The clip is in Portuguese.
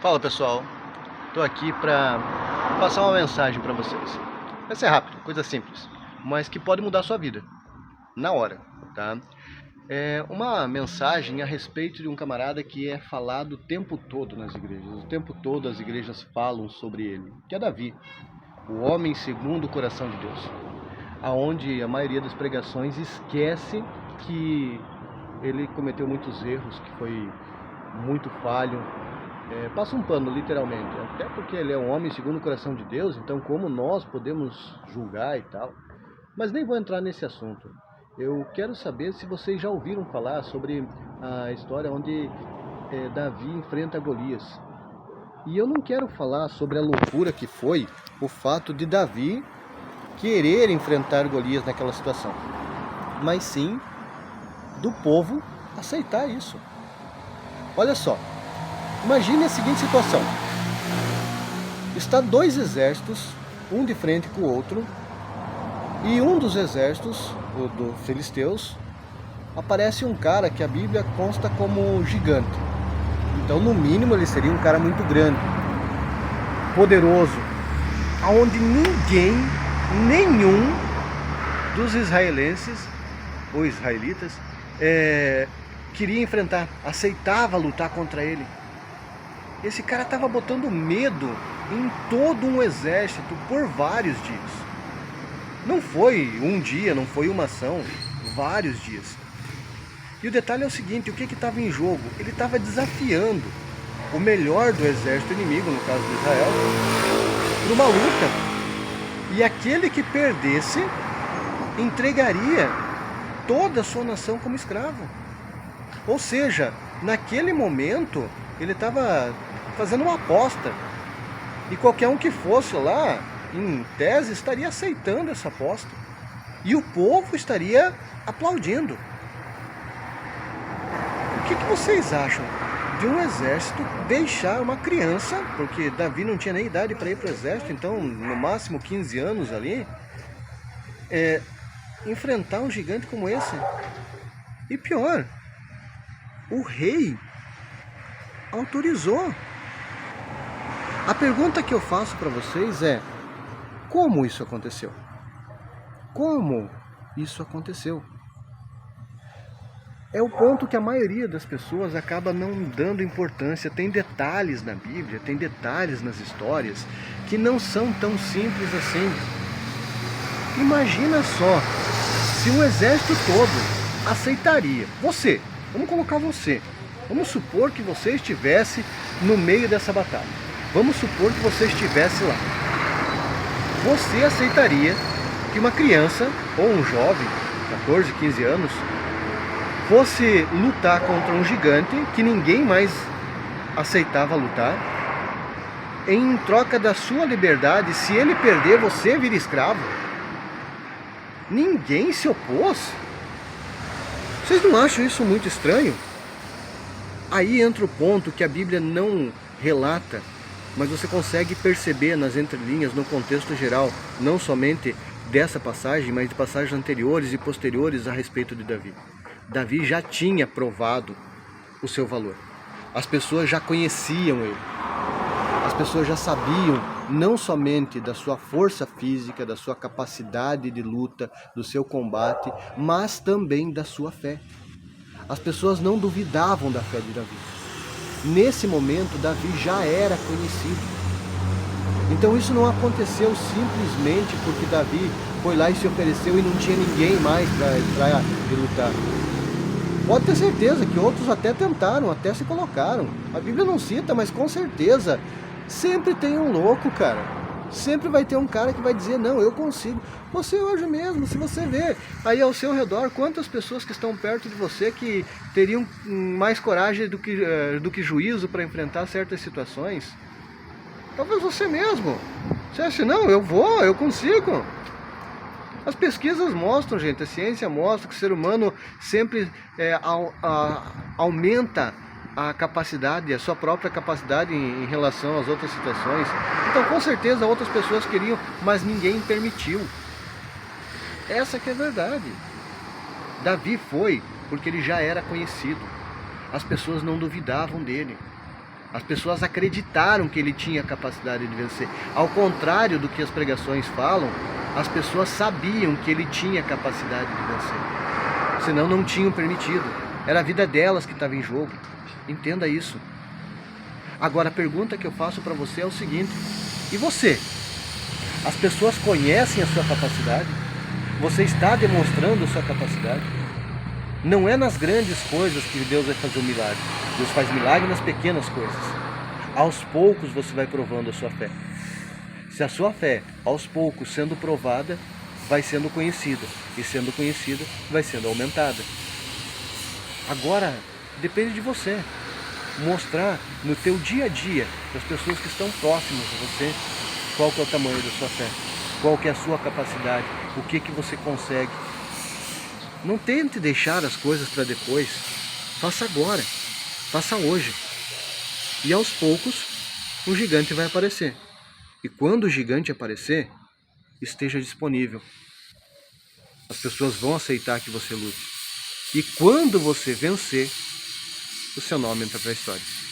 Fala pessoal, estou aqui para passar uma mensagem para vocês. Vai ser rápido, coisa simples, mas que pode mudar a sua vida, na hora, tá? É uma mensagem a respeito de um camarada que é falado o tempo todo nas igrejas. O tempo todo as igrejas falam sobre ele, que é Davi, o homem segundo o coração de Deus. Aonde a maioria das pregações esquece que ele cometeu muitos erros, que foi muito falho. Passa um pano, literalmente, até porque ele é um homem segundo o coração de Deus, então como nós podemos julgar e tal. Mas nem vou entrar nesse assunto. Eu quero saber se vocês já ouviram falar sobre a história onde Davi enfrenta Golias. E eu não quero falar sobre a loucura que foi o fato de Davi querer enfrentar Golias naquela situação, mas sim do povo aceitar isso. Olha só. Imagine a seguinte situação. Está dois exércitos, um de frente com o outro, e um dos exércitos, o dos filisteus, aparece um cara que a Bíblia consta como gigante. Então, no mínimo, ele seria um cara muito grande, poderoso, aonde nenhum dos israelenses, ou israelitas, queria enfrentar, aceitava lutar contra ele. Esse cara estava botando medo em todo um exército por vários dias. Não foi um dia, não foi uma ação, vários dias. E o detalhe é o seguinte, o que estava em jogo? Ele estava desafiando o melhor do exército inimigo, no caso de Israel, para uma luta. E aquele que perdesse entregaria toda a sua nação como escravo. Ou seja, naquele momento ele estava fazendo uma aposta. E qualquer um que fosse lá, em tese, estaria aceitando essa aposta. E o povo estaria aplaudindo. O que vocês acham de um exército deixar uma criança, porque Davi não tinha nem idade para ir para o exército, então no máximo 15 anos ali, enfrentar um gigante como esse? E pior, o rei autorizou. A pergunta que eu faço para vocês é: como isso aconteceu? Como isso aconteceu? É o ponto que a maioria das pessoas acaba não dando importância. Tem detalhes na Bíblia, tem detalhes nas histórias que não são tão simples assim. Imagina só, se um exército todo aceitaria, vamos colocar você, vamos supor que você estivesse no meio dessa batalha. Vamos supor que você estivesse lá. Você aceitaria que uma criança ou um jovem, 14, 15 anos, fosse lutar contra um gigante que ninguém mais aceitava lutar, em troca da sua liberdade? Se ele perder, você vira escravo? Ninguém se opôs? Vocês não acham isso muito estranho? Aí entra o ponto que a Bíblia não relata, mas você consegue perceber nas entrelinhas, no contexto geral, não somente dessa passagem, mas de passagens anteriores e posteriores a respeito de Davi. Davi já tinha provado o seu valor. As pessoas já conheciam ele. As pessoas já sabiam não somente da sua força física, da sua capacidade de luta, do seu combate, mas também da sua fé. As pessoas não duvidavam da fé de Davi. Nesse momento, Davi já era conhecido. Então isso não aconteceu simplesmente porque Davi foi lá e se ofereceu e não tinha ninguém mais para entrar e lutar. Pode ter certeza que outros até tentaram, até se colocaram. A Bíblia não cita, mas com certeza sempre tem um louco, cara. Sempre vai ter um cara que vai dizer: não, eu consigo. Você hoje mesmo, se você vê aí ao seu redor, quantas pessoas que estão perto de você que teriam mais coragem do que juízo para enfrentar certas situações? Talvez você mesmo. Você acha, não, eu consigo. As pesquisas mostram, gente, a ciência mostra que o ser humano sempre aumenta a capacidade, a sua própria capacidade em relação às outras situações. Então, com certeza, outras pessoas queriam, mas ninguém permitiu. Essa que é a verdade. Davi foi porque ele já era conhecido. As pessoas não duvidavam dele. As pessoas acreditaram que ele tinha capacidade de vencer. Ao contrário do que as pregações falam, as pessoas sabiam que ele tinha capacidade de vencer. Senão não tinham permitido. Era a vida delas que estava em jogo. Entenda isso. Agora a pergunta que eu faço para você é o seguinte: e você? As pessoas conhecem a sua capacidade? Você está demonstrando a sua capacidade? Não é nas grandes coisas que Deus vai fazer o milagre. Deus faz milagre nas pequenas coisas. Aos poucos você vai provando a sua fé. Se a sua fé, aos poucos, sendo provada, vai sendo conhecida. E sendo conhecida, vai sendo aumentada. Agora, depende de você. Mostrar no teu dia a dia, para as pessoas que estão próximas a você, qual que é o tamanho da sua fé. Qual que é a sua capacidade. O que que você consegue. Não tente deixar as coisas para depois. Faça agora. Faça hoje. E aos poucos, o gigante vai aparecer. E quando o gigante aparecer, esteja disponível. As pessoas vão aceitar que você lute. E quando você vencer, o seu nome entra para a história.